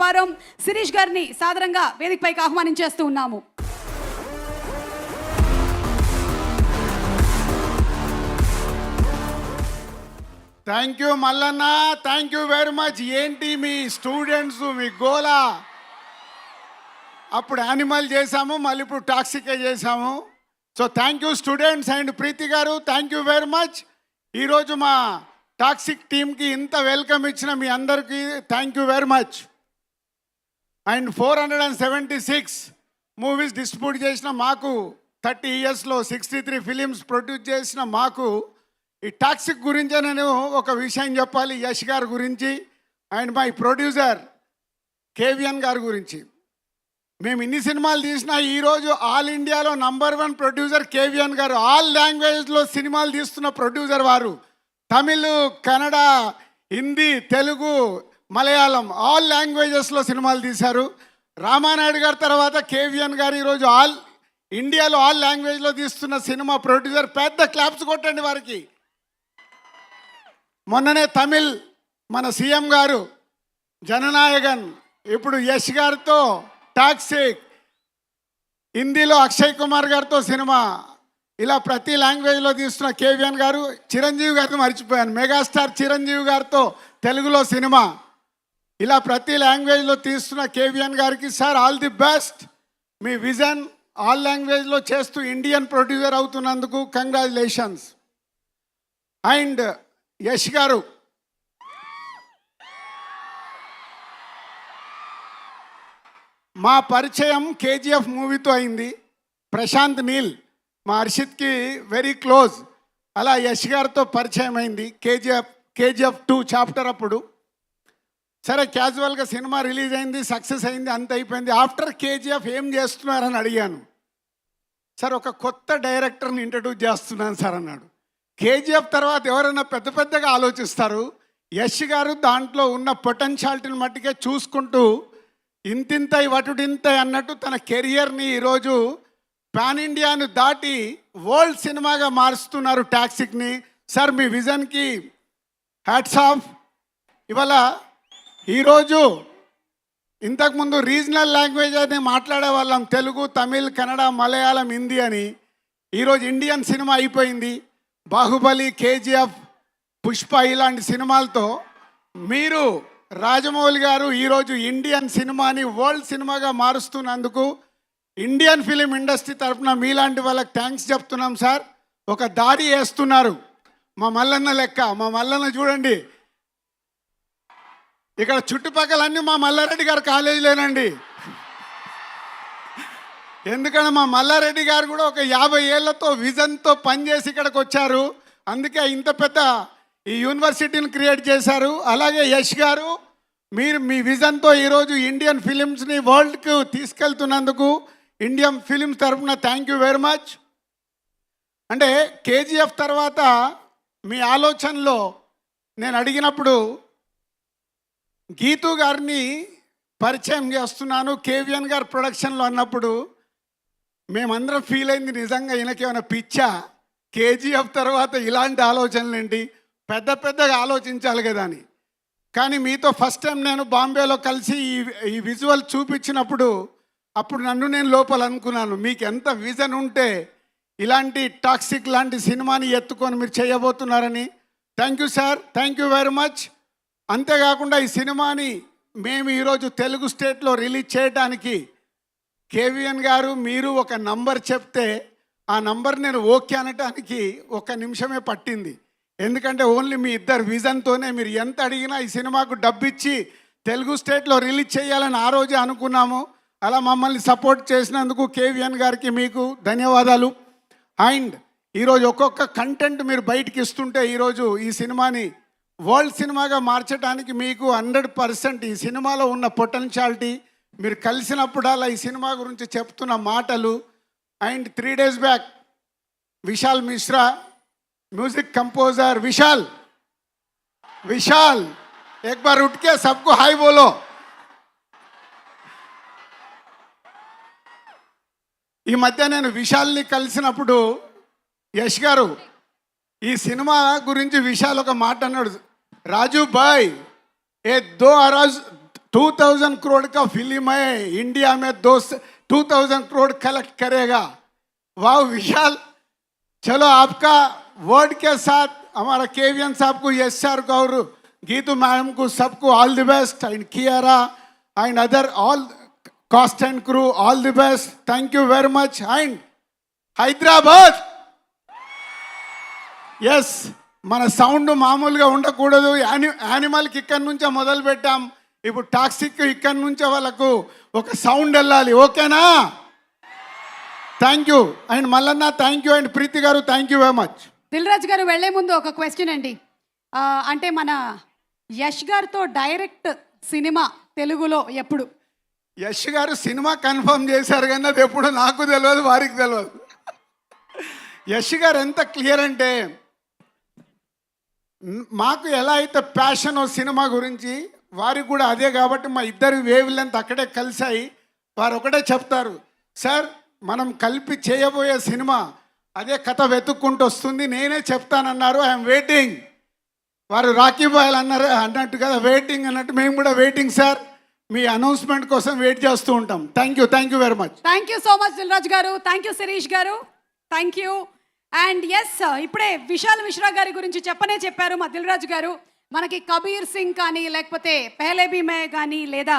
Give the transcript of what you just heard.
వారం శిరీష్ గారిని సాదరంగా వేదికపైకి ఆహ్వానించేస్తూ ఉన్నాము. Thank you Mallanna, thank you very much. ఏంటి మీ స్టూడెంట్స్ మీ గోలా? అప్పుడు యానిమల్ చేసాము, మళ్ళీ ఇప్పుడు టాక్సికే చేసాము. So thank you students and Preethi గారు, థ్యాంక్ యూ వెరీ మచ్. ఈరోజు మా టాక్సిక్ టీమ్కి ఇంత వెల్కమ్ ఇచ్చిన మీ అందరికీ thank you very much. And 476 movies distribute చేసిన మాకు, 30 ఇయర్స్లో 63 ఫిలిమ్స్ ప్రొడ్యూస్ చేసిన మాకు, ఈ టాక్సిక్ గురించి నేను ఒక విషయం చెప్పాలి. యష్ గారి గురించి అండ్ మై ప్రొడ్యూసర్ కేవిఎన్ గారి గురించి. మేము ఇన్ని సినిమాలు తీసినా ఈరోజు ఆల్ ఇండియాలో #1 ప్రొడ్యూసర్ కేవిఎన్ గారు. ఆల్ లాంగ్వేజ్లో సినిమాలు తీస్తున్న ప్రొడ్యూసర్ వారు. తమిళ్, కన్నడ, హిందీ, తెలుగు, మలయాళం ఆల్ లాంగ్వేజెస్లో సినిమాలు తీశారు. రామానాయుడు గారి తర్వాత కేవిఎన్ గారు ఈరోజు ఆల్ ఇండియాలో ఆల్ లాంగ్వేజ్లో తీస్తున్న సినిమా ప్రొడ్యూసర్. పెద్ద క్లాప్స్ కొట్టండి వారికి. మొన్ననే తమిళ్ మన సీఎం గారు జననాయకన్, ఇప్పుడు యష్ గారితో టాక్సిక్, హిందీలో అక్షయ్ కుమార్ గారితో సినిమా, ఇలా ప్రతి లాంగ్వేజ్లో తీస్తున్న కేవిఎన్ గారు. చిరంజీవి గారితో మర్చిపోయాను, మెగాస్టార్ చిరంజీవి గారితో తెలుగులో సినిమా, ఇలా ప్రతి లాంగ్వేజ్లో తీస్తున్న కేవిఎన్ గారికి సార్ ఆల్ ది బెస్ట్. మీ విజన్ ఆల్ లాంగ్వేజ్లో చేస్తూ ఇండియన్ ప్రొడ్యూసర్ అవుతున్నందుకు కంగ్రాచులేషన్స్. అండ్ యష్ గారు, మా పరిచయం కేజీఎఫ్ మూవీతో అయింది. ప్రశాంత్ నీల్ మా హర్షిత్కి వెరీ క్లోజ్. అలా యష్ గారితో పరిచయం అయింది కేజీఎఫ్ 2 చాప్టర్ అప్పుడు. సరే క్యాజువల్గా సినిమా రిలీజ్ అయింది, సక్సెస్ అయింది, అంత అయిపోయింది. ఆఫ్టర్ కేజీఎఫ్ ఏం చేస్తున్నారని అడిగాను. సార్ ఒక కొత్త డైరెక్టర్ని ఇంట్రడ్యూస్ చేస్తున్నాను సార్ అన్నాడు. కేజీఎఫ్ తర్వాత ఎవరైనా పెద్ద పెద్దగా ఆలోచిస్తారు. యష్ గారు దాంట్లో ఉన్న పొటెన్షియాలిటీని మట్టికే చూసుకుంటూ ఇంతింతై వటుడింతై అన్నట్టు తన కెరియర్ని ఈరోజు పాన్ ఇండియాను దాటి వరల్డ్ సినిమాగా మారుస్తున్నారు టాక్సిక్ని. సార్ మీ విజన్కి హ్యాట్స్ ఆఫ్. ఇవాళ ఈరోజు ఇంతకుముందు రీజనల్ లాంగ్వేజ్ అని మాట్లాడే వాళ్ళం, తెలుగు, తమిళ్, కన్నడ, మలయాళం, హిందీ అని. ఈరోజు ఇండియన్ సినిమా అయిపోయింది. బాహుబలి, కేజీఎఫ్, పుష్ప ఇలాంటి సినిమాలతో మీరు రాజమౌళి గారు ఈరోజు ఇండియన్ సినిమాని వరల్డ్ సినిమాగా మారుస్తున్నందుకు ఇండియన్ ఫిలిం ఇండస్ట్రీ తరఫున మీలాంటి వాళ్ళకి థ్యాంక్స్ చెప్తున్నాం సార్. ఒక దారి వేస్తున్నారు మా మల్లన్న లెక్క. మా మల్లన్న చూడండి, ఇక్కడ చుట్టుపక్కలన్నీ మా మల్లారెడ్డి గారు కాలేజీలేనండి. ఎందుకంటే మా మల్లారెడ్డి గారు కూడా ఒక 50 ఏళ్లతో విజన్తో పనిచేసి ఇక్కడికి వచ్చారు. అందుకే ఇంత పెద్ద ఈ యూనివర్సిటీని క్రియేట్ చేశారు. అలాగే యష్ గారు, మీరు మీ విజన్తో ఈరోజు ఇండియన్ ఫిలిమ్స్ని వరల్డ్కు తీసుకెళ్తున్నందుకు ఇండియన్ ఫిలిమ్స్ తరఫున థ్యాంక్ యూ వెరీ మచ్. అంటే కేజీఎఫ్ తర్వాత మీ ఆలోచనలో నేను అడిగినప్పుడు గీతూ గారిని పరిచయం చేస్తున్నాను కేవిఎన్ గారు ప్రొడక్షన్లో అన్నప్పుడు మేమందరం ఫీల్ అయింది, నిజంగా ఈయనకేమైనా పిచ్చా, కేజీఎఫ్ తర్వాత ఇలాంటి ఆలోచనలు ఏంటి, పెద్ద పెద్దగా ఆలోచించాలి కదా అని. కానీ మీతో ఫస్ట్ టైం నేను బాంబేలో కలిసి ఈ విజువల్ చూపించినప్పుడు అప్పుడు నన్ను నేను లోపల అనుకున్నాను, మీకు ఎంత విజన్ ఉంటే ఇలాంటి టాక్సిక్ లాంటి సినిమాని ఎత్తుకొని మీరు చేయబోతున్నారని. Thank you sir, thank you very much. అంతేకాకుండా ఈ సినిమాని మేము ఈరోజు తెలుగు స్టేట్లో రిలీజ్ చేయడానికి కేవిఎన్ గారు మీరు ఒక నంబర్ చెప్తే ఆ నంబర్ నేను ఓకే అనటానికి 1 నిమిషమే పట్టింది. ఎందుకంటే ఓన్లీ మీ ఇద్దరు విజన్తోనే మీరు ఎంత అడిగినా ఈ సినిమాకు డబ్బిచ్చి తెలుగు స్టేట్లో రిలీజ్ చేయాలని ఆ రోజే అనుకున్నాము. అలా మమ్మల్ని సపోర్ట్ చేసినందుకు కేవిఎన్ గారికి మీకు ధన్యవాదాలు. అండ్ ఈరోజు ఒక్కొక్క కంటెంట్ మీరు బయటికి ఇస్తుంటే ఈరోజు ఈ సినిమాని వరల్డ్ సినిమాగా మార్చడానికి మీకు 100% ఈ సినిమాలో ఉన్న పొటెన్షియాలిటీ, మీరు కలిసినప్పుడల్లా ఈ సినిమా గురించి చెప్తున్న మాటలు. And 3 days back Vishal Mishra, music composer Vishal, एक बार उठ के सबको हाय बोलो. ఈ మధ్య నేను విశాల్ని కలిసినప్పుడు యష్ గారు ఈ సినిమా గురించి విశాల్ ఒక మాట అన్నాడు, రాజు భాయ్ ఏ 2 2000 करोड़ का फिल्म है, इंडिया में 2000 करोड़ कलेक्ट करेगा। वाह विशाल, चलो आपका वर्ड के साथ हमारा केवीएन साहब को, यस सर गौर, गीतू मैडम को, सबको all the best, and Kiara and other all cast and crew all the best, thank you very much. And Hyderabad, yes, మన సౌండ్ మామూలుగా ఉండకూడదు. యానిమల్కి ఇక్కడి నుంచే మొదలు పెట్టాం, ఇప్పుడు టాక్సిక్ ఇక్కడి నుంచే వాళ్ళకు ఒక సౌండ్ వెళ్ళాలి. ఓకేనా? Thank you. And Mallanna thank you, and Preethi గారు thank you very much. Dil Raju గారు వెళ్లే ముందు ఒక క్వశ్చన్ అండి. అంటే మన యష్ గారితో డైరెక్ట్ సినిమా తెలుగులో ఎప్పుడు? యష్ గారు సినిమా కన్ఫర్మ్ చేశారు కానీ అది ఎప్పుడు నాకు తెలియదు, వారికి తెలియదు. యష్ గారు ఎంత క్లియర్ అంటే, మాకు ఎలా అయితే ప్యాషన్ సినిమా గురించి, వారికి కూడా అదే. కాబట్టి మా ఇద్దరు వేవ్ లెంత్ అక్కడే కలిసాయి. వారు ఒకటే చెప్తారు, సార్ మనం కలిపి చేయబోయే సినిమా అదే కథ వెతుక్కుంటూ వస్తుంది, నేనే చెప్తానన్నారు. I'm waiting. వారు రాఖీ బాయ్ అన్నట్టు కదా, వెయిటింగ్ అన్నట్టు మేము కూడా వెయిటింగ్ సార్. మీ అనౌన్స్మెంట్ కోసం వెయిట్ చేస్తూ ఉంటాం. Thank you very much. Thank you so much Dil Raju గారు, థ్యాంక్ యూ శిరీష్ గారు, థ్యాంక్ యూ. అండ్ ఎస్, ఇప్పుడే విశాల్ మిశ్రా గారి గురించి చెప్పారు మా దిల్ రాజు గారు. మనకి కబీర్ సింగ్ కానీ, లేకపోతే పెహలే భీ మే కానీ, లేదా